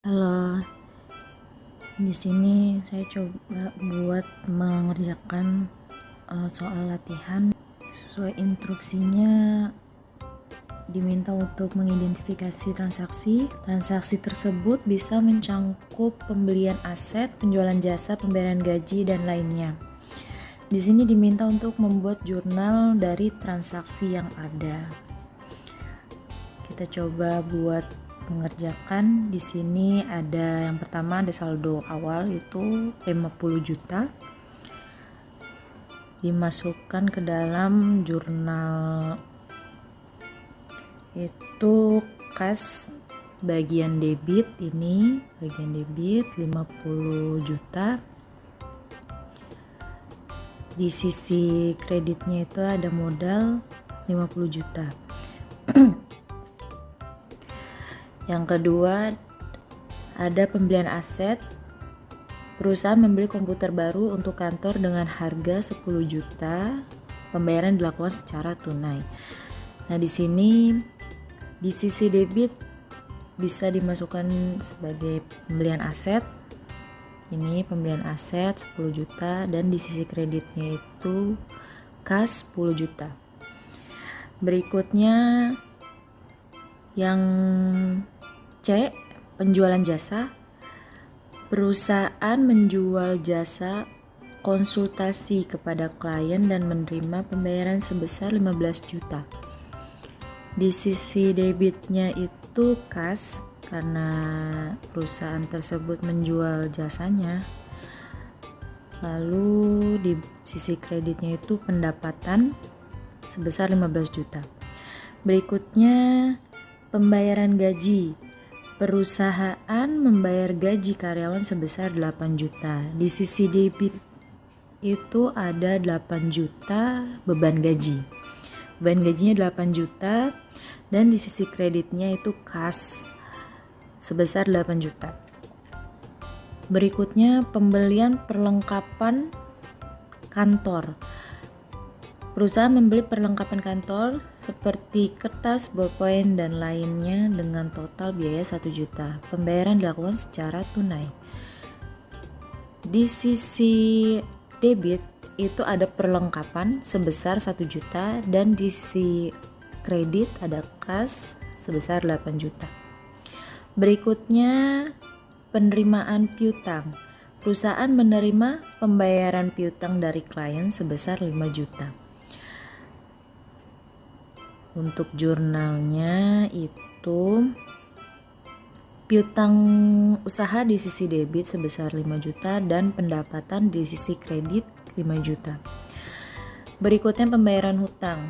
Halo, di sini saya coba buat mengerjakan soal latihan. Sesuai instruksinya diminta untuk mengidentifikasi transaksi. Transaksi tersebut bisa mencangkup pembelian aset, penjualan jasa, pembayaran gaji, dan lainnya. Di sini diminta untuk membuat jurnal dari transaksi yang ada. Kita coba buat mengerjakan. Di sini ada yang pertama, ada saldo awal itu 50 juta dimasukkan ke dalam jurnal. Itu kas bagian debit, ini bagian debit 50 juta. Di sisi kreditnya itu ada modal 50 juta. Yang kedua, ada pembelian aset. Perusahaan membeli komputer baru untuk kantor dengan harga 10 juta. Pembayaran dilakukan secara tunai. Nah, di sini di sisi debit bisa dimasukkan sebagai pembelian aset. Ini pembelian aset 10 juta, dan di sisi kreditnya itu kas 10 juta. Berikutnya yang C, penjualan jasa. Perusahaan menjual jasa konsultasi kepada klien dan menerima pembayaran sebesar 15 juta. Di sisi debitnya itu kas, karena perusahaan tersebut menjual jasanya. Lalu di sisi kreditnya itu pendapatan sebesar 15 juta. Berikutnya pembayaran gaji. Perusahaan membayar gaji karyawan sebesar 8 juta. Di sisi debit itu ada 8 juta beban gaji. Beban gajinya 8 juta, dan di sisi kreditnya itu kas sebesar 8 juta. Berikutnya pembelian perlengkapan kantor. Perusahaan membeli perlengkapan kantor seperti kertas, bolpen, dan lainnya dengan total biaya 1 juta. Pembayaran dilakukan secara tunai. Di sisi debit itu ada perlengkapan sebesar 1 juta, dan di sisi kredit ada kas sebesar 8 juta. Berikutnya penerimaan piutang. Perusahaan menerima pembayaran piutang dari klien sebesar 5 juta. Untuk jurnalnya itu piutang usaha di sisi debit sebesar 5 juta dan pendapatan di sisi kredit 5 juta. Berikutnya pembayaran hutang.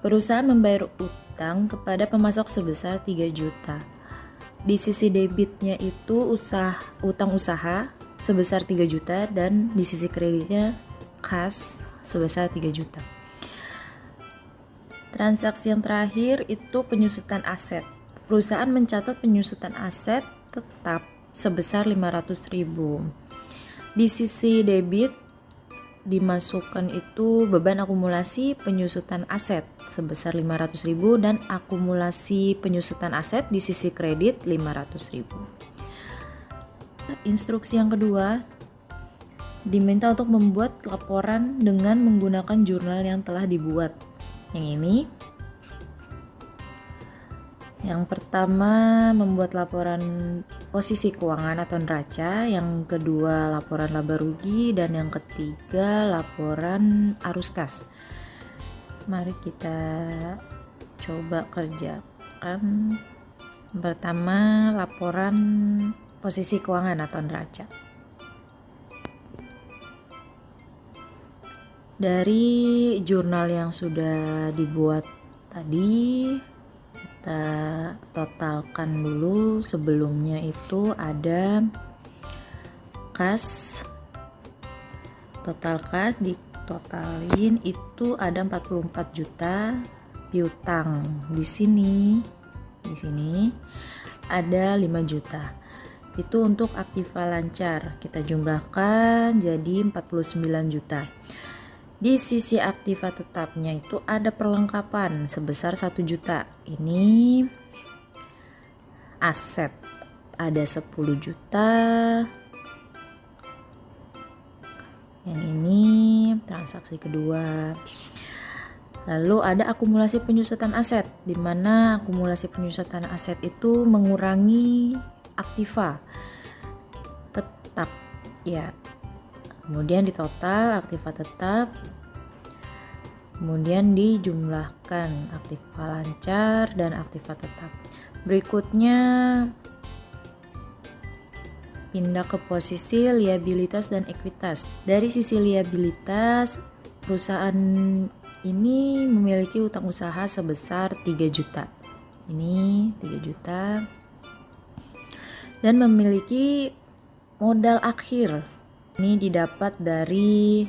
Perusahaan membayar utang kepada pemasok sebesar 3 juta. Di sisi debitnya itu utang usaha sebesar 3 juta, dan di sisi kreditnya kas sebesar 3 juta. Transaksi yang terakhir itu penyusutan aset. Perusahaan mencatat penyusutan aset tetap sebesar 500.000. Di sisi debit dimasukkan itu beban akumulasi penyusutan aset sebesar 500.000, dan akumulasi penyusutan aset di sisi kredit 500.000. Instruksi yang kedua, diminta untuk membuat laporan dengan menggunakan jurnal yang telah dibuat. Yang ini, yang pertama membuat laporan posisi keuangan atau neraca, yang kedua laporan laba rugi, dan yang ketiga laporan arus kas. Mari kita coba kerjakan. Pertama, laporan posisi keuangan atau neraca. Dari jurnal yang sudah dibuat tadi, kita totalkan dulu. Sebelumnya itu ada kas, total kas ditotalin itu ada 44 juta. Piutang di sini ada 5 juta. Itu untuk aktiva lancar, kita jumlahkan jadi 49 juta. Di sisi aktiva tetapnya itu ada perlengkapan sebesar 1 juta. Ini aset ada 10 juta. Yang ini transaksi kedua. Lalu ada akumulasi penyusutan aset, di mana akumulasi penyusutan aset itu mengurangi aktiva tetap ya. Kemudian di total aktiva tetap, kemudian dijumlahkan aktiva lancar dan aktiva tetap. Berikutnya pindah ke posisi liabilitas dan ekuitas. Dari sisi liabilitas, perusahaan ini memiliki utang usaha sebesar 3 juta. Ini 3 juta. Dan memiliki modal akhir. Ini didapat dari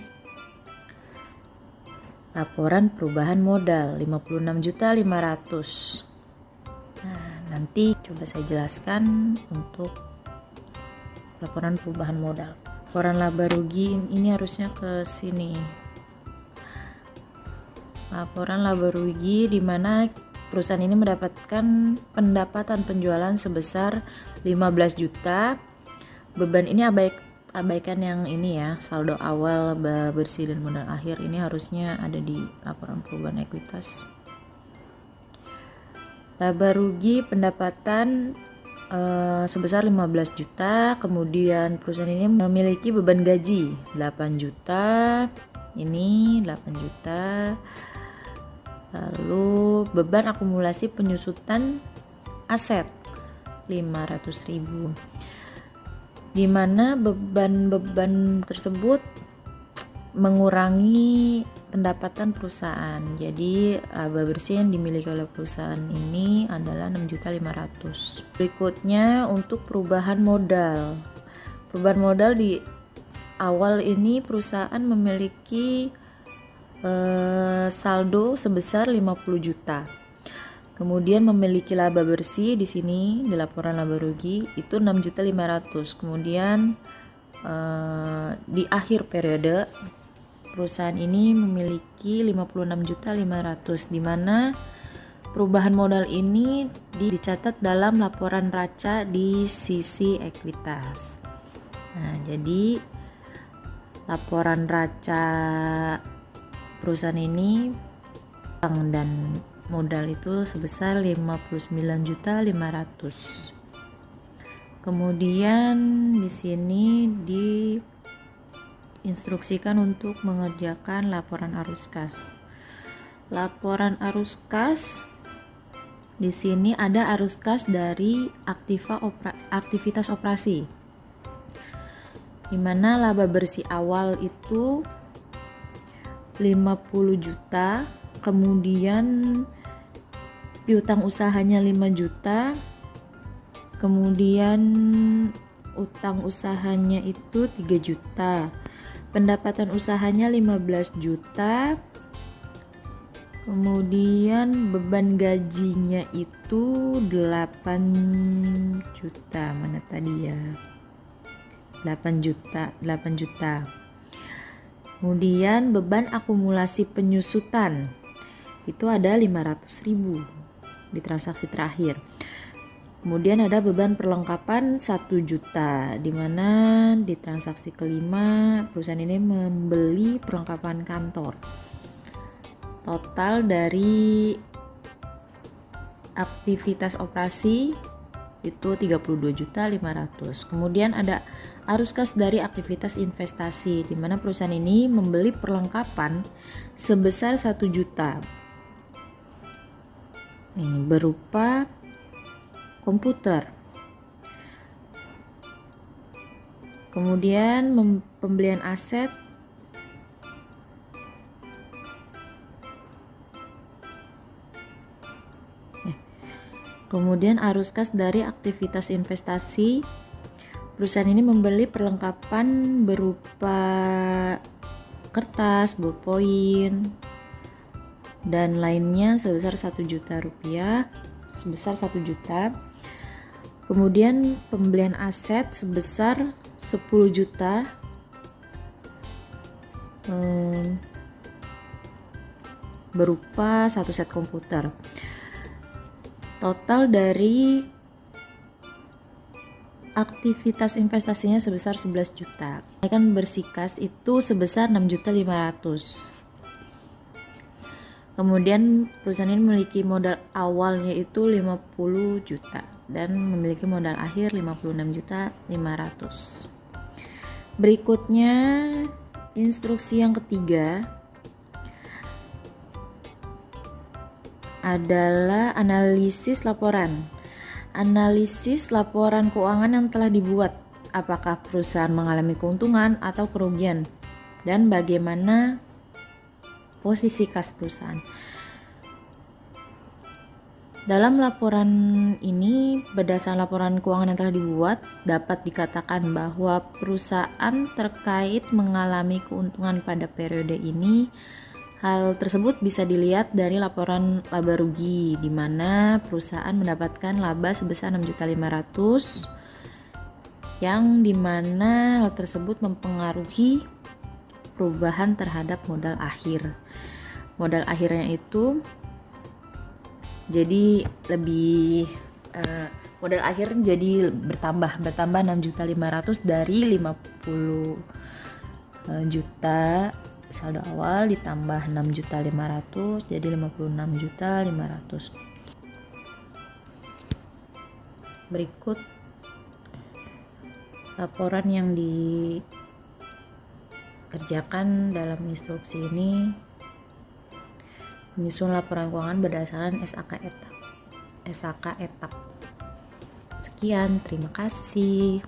laporan perubahan modal 56.500.000. Nah, nanti coba saya jelaskan untuk laporan perubahan modal. Laporan laba rugi ini harusnya ke sini. Laporan laba rugi di mana perusahaan ini mendapatkan pendapatan penjualan sebesar 15 juta. Beban ini abaikan yang ini ya, saldo awal, laba bersih dan modal akhir. Ini harusnya ada di laporan perubahan ekuitas. Laba rugi pendapatan sebesar 15 juta. Kemudian perusahaan ini memiliki beban gaji 8 juta. Ini 8 juta. Lalu beban akumulasi penyusutan aset 500.000, di mana beban-beban tersebut mengurangi pendapatan perusahaan. Jadi laba bersih yang dimiliki oleh perusahaan ini adalah 6.500.000. Berikutnya untuk perubahan modal. Perubahan modal di awal ini perusahaan memiliki saldo sebesar 50 juta. Kemudian memiliki laba bersih di sini di laporan laba rugi itu 6.500.000. Kemudian di akhir periode perusahaan ini memiliki 56.500.000, di mana perubahan modal ini dicatat dalam laporan raca di sisi ekuitas. Nah, jadi laporan raca perusahaan ini utang dan modal itu sebesar 59.500.000. Kemudian di sini diinstruksikan untuk mengerjakan laporan arus kas. Laporan arus kas di sini ada arus kas dari aktivitas operasi, di mana laba bersih awal itu 50 juta, kemudian piutang usahanya 5 juta, kemudian utang usahanya itu 3 juta, pendapatan usahanya 15 juta, kemudian beban gajinya itu 8 juta. Mana tadi ya? 8 juta. Kemudian beban akumulasi penyusutan itu ada 500.000 di transaksi terakhir. Kemudian ada beban perlengkapan 1 juta, di mana di transaksi kelima perusahaan ini membeli perlengkapan kantor. Total dari aktivitas operasi itu 32.500.000. Kemudian ada arus kas dari aktivitas investasi, di mana perusahaan ini membeli perlengkapan sebesar 1 juta. Ini berupa komputer. Kemudian pembelian aset Kemudian arus kas dari aktivitas investasi, perusahaan ini membeli perlengkapan berupa kertas, ballpoint, dan lainnya sebesar 1 juta rupiah, Kemudian pembelian aset sebesar 10 juta, berupa 1 set komputer. Total dari aktivitas investasinya sebesar 11 juta. Kenaikan bersikas itu sebesar 6.500.000. Kemudian perusahaan ini memiliki modal awal yaitu 50 juta dan memiliki modal akhir 56.500.000. Berikutnya instruksi yang ketiga adalah analisis laporan. Analisis laporan keuangan yang telah dibuat, apakah perusahaan mengalami keuntungan atau kerugian, dan bagaimana posisi kas perusahaan. Dalam laporan ini, berdasarkan laporan keuangan yang telah dibuat, dapat dikatakan bahwa perusahaan terkait mengalami keuntungan pada periode ini. Hal tersebut bisa dilihat dari laporan laba rugi, di mana perusahaan mendapatkan laba sebesar 6.500.000, yang dimana hal tersebut mempengaruhi perubahan terhadap modal akhir. Modal akhirnya itu jadi lebih modal akhir jadi bertambah 6.500.000 dari 50 juta saldo awal ditambah 6.500.000 jadi 56.500.000. Berikut laporan yang dikerjakan dalam instruksi ini: menyusun laporan keuangan berdasarkan SAK etap. Sekian, terima kasih.